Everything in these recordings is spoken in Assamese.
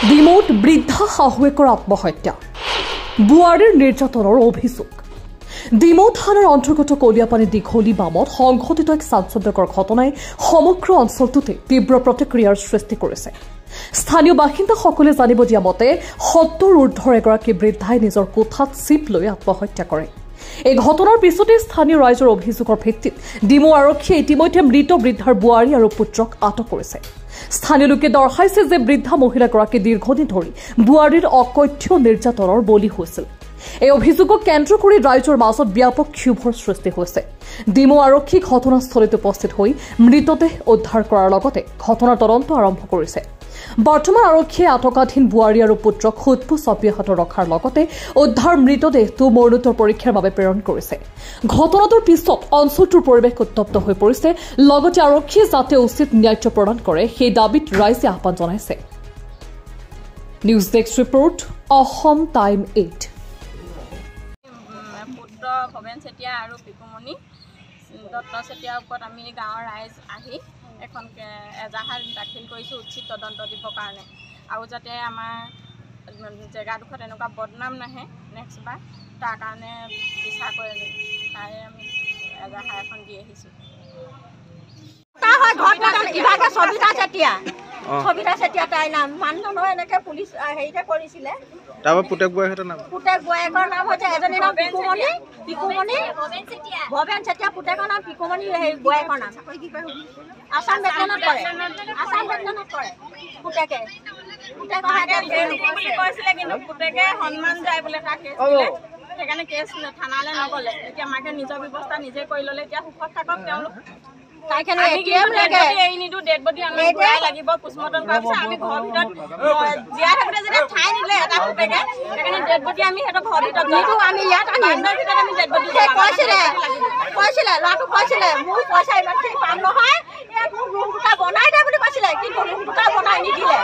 ডিমৌত বৃদ্ধা শাহুৱেকৰ আত্মহত্যা বুৱাৰীৰ নিৰ্যাতনৰ অভিযোগ ডিমৌ থানাৰ অন্তৰ্গত কলিয়াপানী দীঘলী বামত সংঘটিত এক চাঞ্চল্যকৰ ঘটনাই সমগ্ৰ অঞ্চলটোতে তীব্ৰ প্ৰতিক্ৰিয়াৰ সৃষ্টি কৰিছে। স্থানীয় বাসিন্দাসকলে জানিব দিয়া মতে ৭০ ঊৰ্ধৰ এগৰাকী বৃদ্ধাই নিজৰ কোঠাত চিপ লৈ আত্মহত্যা কৰে। এই ঘটনাৰ পিছতে স্থানীয় ৰাইজৰ অভিযোগৰ ভিত্তিত ডিমৌ আৰক্ষীয়ে ইতিমধ্যে মৃত বৃদ্ধাৰ বুৱাৰী আৰু পুত্ৰক আটক কৰিছে। স্থানীয় লোকে দৰ্শাইছে যে বৃদ্ধা মহিলাগৰাকী দীৰ্ঘদিন ধৰি বুৱাৰীৰ অকথ্য নিৰ্যাতনৰ বলি হৈছিল। এই অভিযোগক কেন্দ্ৰ কৰি ৰাইজৰ মাজত ব্যাপক ক্ষোভৰ সৃষ্টি হৈছে। ডিমৌ আৰক্ষী ঘটনাস্থলীত উপস্থিত হৈ মৃতদেহ উদ্ধাৰ কৰাৰ লগতে ঘটনাৰ তদন্ত আৰম্ভ কৰিছে। বৰ্তমান আৰক্ষীয়ে আটকাধীন বুৱাৰী আৰু পুত্ৰক সোধপোছ অব্যাহত ৰখাৰ লগতে উদ্ধাৰ মৃতদেহটো মৰণোত্তৰ পৰীক্ষাৰ বাবে প্ৰেৰণ কৰিছে। ঘটনাটোৰ পিছত অঞ্চলটোৰ পৰিৱেশ উত্তপ্ত হৈ পৰিছে। লগতে আৰক্ষীয়ে যাতে উচিত ন্যায় প্ৰদান কৰে সেই দাবীত ৰাইজে আহ্বান জনাইছে। News desk report, Assam time 8। পুত্ৰ ভৱেন চেতিয়া আৰু পিকুমণি দত্ত চেতিয়াৰ ওপৰত আমি গাঁৱৰ ৰাইজ আহি এখন এজাহাৰ দাখিল কৰিছোঁ উচিত তদন্ত দিবৰ কাৰণে, আৰু যাতে আমাৰ জেগাডোখৰত এনেকুৱা বদনাম নাহে নেক্সট বাৰ, তাৰ কাৰণে বিচাৰ কৰে। তাৰে আমি এজাহাৰ এখন দি আহিছোঁ। সবিতা চেতিয়া তাই নাম মানুহজনৰ এনেকৈ পুলিচ হেৰিতে কৰিছিলে। তাৰপৰা পুতেক বয়েকৰ নাম হৈছে এজনীৰ নাম পিকুমণি ভৱেন চেতিয়া, পুতেকৰ নাম পিকুমণি, বয়েকৰ নাম আসাম বেটেলিয়নত কৰে। পুতেকে কৈছিলে কিন্তু পুতেকে সন্মান যায় বোলে, তাৰ কেছ সেইকাৰণে কেছ থানালৈ নগ'লে। এতিয়া মাকে নিজৰ ব্যৱস্থা নিজে কৰি ল'লে। এতিয়া সুখত থাকক তেওঁলোক। ডেড বডি আমি লাগিব পোষ্টমৰ্টম কৰাৰ পিছত আমি ঘৰৰ ভিতৰত জীয়াই থাকোঁতে যেতিয়া ঠাই নিলে এটা পুতেকে, সেইকাৰণে ডেড বডি আমি সিহঁতৰ ঘৰৰ ভিতৰত আমি ইয়াত ভিতৰত আমি ডেড বডি কৈছিলে ল'ৰাটোক কৈছিলে মোৰ পইচা ইমানখিনি পাম নহয়, মোৰ ৰুম দুটা বনাই দে বুলি কৈছিলে, কিন্তু ৰুম দুটা বনাই নিদিলে।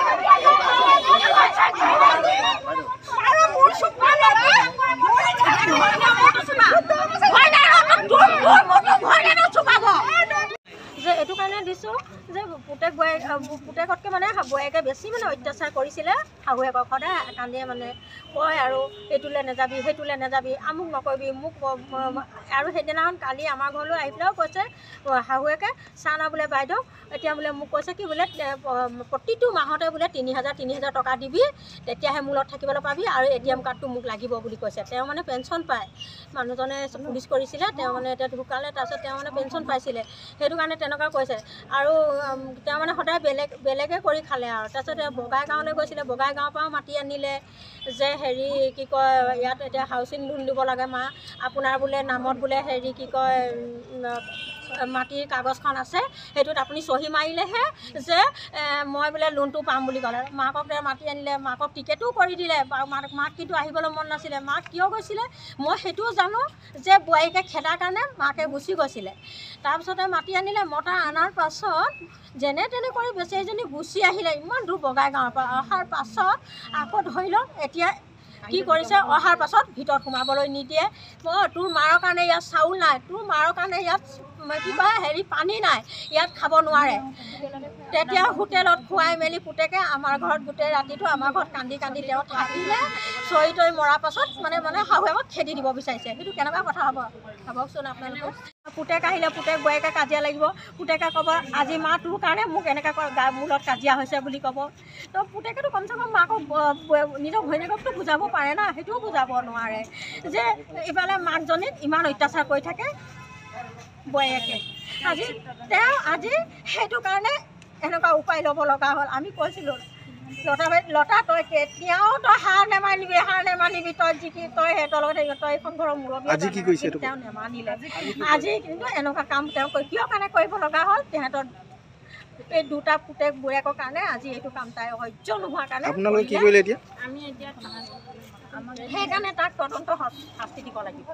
যে এইটো কাৰণে দিছোঁ যে পুতেকতকৈ মানে বয়েকে বেছি মানে অত্যাচাৰ কৰিছিলে। শাহুৱেকক সদায় কান্দিয়ে মানে কয় আৰু এইটোলৈ নাযাবি সেইটোলৈ নাযাবি, আমুক নকৰিবি মোক। আৰু সেইদিনাখন কালি আমাৰ ঘৰলৈ আহি পেলাইও কৈছে শাহুৱেকে, চানা বোলে বাইদেউ এতিয়া বোলে মোক কৈছে কি বোলে প্ৰতিটো মাহতে বোলে ৩,০০০ টকা দিবি, তেতিয়াহে মূলত থাকিবলৈ পাবি, আৰু ATM কাৰ্ডটো মোক লাগিব বুলি কৈছে। তেওঁ মানে পেঞ্চন পায়, মানুহজনে পুলিচ কৰিছিলে, তেওঁ মানে এতিয়া ঢুকালে, তাৰপিছত তেওঁ মানে পেঞ্চন পাইছিলে, সেইটো কাৰণে তেনেকুৱা কৈছে। আৰু তেওঁ মানে সদায় বেলেগে কৰি খালে। আৰু তাৰপিছত বগাইগাঁৱলৈ গৈছিলে, বগাইগাঁৱৰ পৰাও মাতি আনিলে যে হেৰি কি কয় ইয়াত এতিয়া হাউচিং লোন দিব লাগে মা, আপোনাৰ বোলে নামত বোলে হেৰি কি কয় মাটিৰ কাগজখন আছে, সেইটোত আপুনি চহী মাৰিলেহে যে মই বোলে লোনটো পাম বুলি ক'লে। মাকক মাতি আনিলে, মাকক টিকেটো কৰি দিলে। মাক কিন্তু আহিবলৈ মন নাছিলে। মাক কিয় গৈছিলে মই সেইটোও জানো, যে বোৱাৰীকে খেদাৰ কাৰণে মাকে গুচি গৈছিলে। তাৰপিছতে মাতি আনিলে, মতা অনাৰ পাছত যেনে তেনে কৰি বেচেৰীজনী গুচি আহিলে ইমান দূৰ বগাইগাঁৱৰ পৰা। অহাৰ পাছত আকৌ ধৰি লওক এতিয়া কি কৰিছে, অহাৰ পাছত ভিতৰত সোমাবলৈ নিদিয়ে। তোৰ মাৰৰ কাৰণে ইয়াত চাউল নাই, তোৰ মাৰৰ কাৰণে ইয়াত কিবা হেৰি পানী নাই, ইয়াত খাব নোৱাৰে। তেতিয়া হোটেলত খুৱাই মেলি পুতেকে আমাৰ ঘৰত গোটেই ৰাতিটো আমাৰ ঘৰত কান্দি কান্দি তেওঁ থাকিলে। চৰি তৰি মৰাৰ পাছত মানে শাহুৱেকক খেদি দিব বিচাৰিছে। সেইটো কেনেকুৱা কথা হ'ব ভাবকচোন আপোনালোকে। পুতেক আহিলে, পুতেক বয়েকে কাজিয়া লাগিব, পুতেকে ক'ব আজি মা তোৰ কাৰণে মোক এনেকৈ মূলত কাজিয়া হৈছে বুলি ক'ব। তো পুতেকেতো কমচে কম মাকক নিজৰ ভৈনীয়েককতো বুজাব পাৰে না, সেইটোও বুজাব নোৱাৰে যে ইফালে মাকজনীক ইমান অত্যাচাৰ কৰি থাকে বয়েকে। আজি সেইটো কাৰণে এনেকুৱা উপায় ল'ব লগা হ'ল। আমি কৈছিলোঁ লতা তই কেতিয়াও তই হাৰ নেমানিবি, তই জিকি তই সিহঁতৰ লগত তই এখন ঘৰৰ মুৰব্বী। তেওঁ নেমানিলে। আজি কিন্তু এনেকুৱা কাম তেওঁ কিয় কাৰণে কৰিব লগা হ'ল, তেহেঁতৰ এই দুটা পুতেক বয়েকৰ কাৰণে আজি এইটো কাম তাই সহ্য নোহোৱাৰ কাৰণে আমি এতিয়া সেইকাৰণে তাক তদন্ত শাস্তি দিব লাগিব।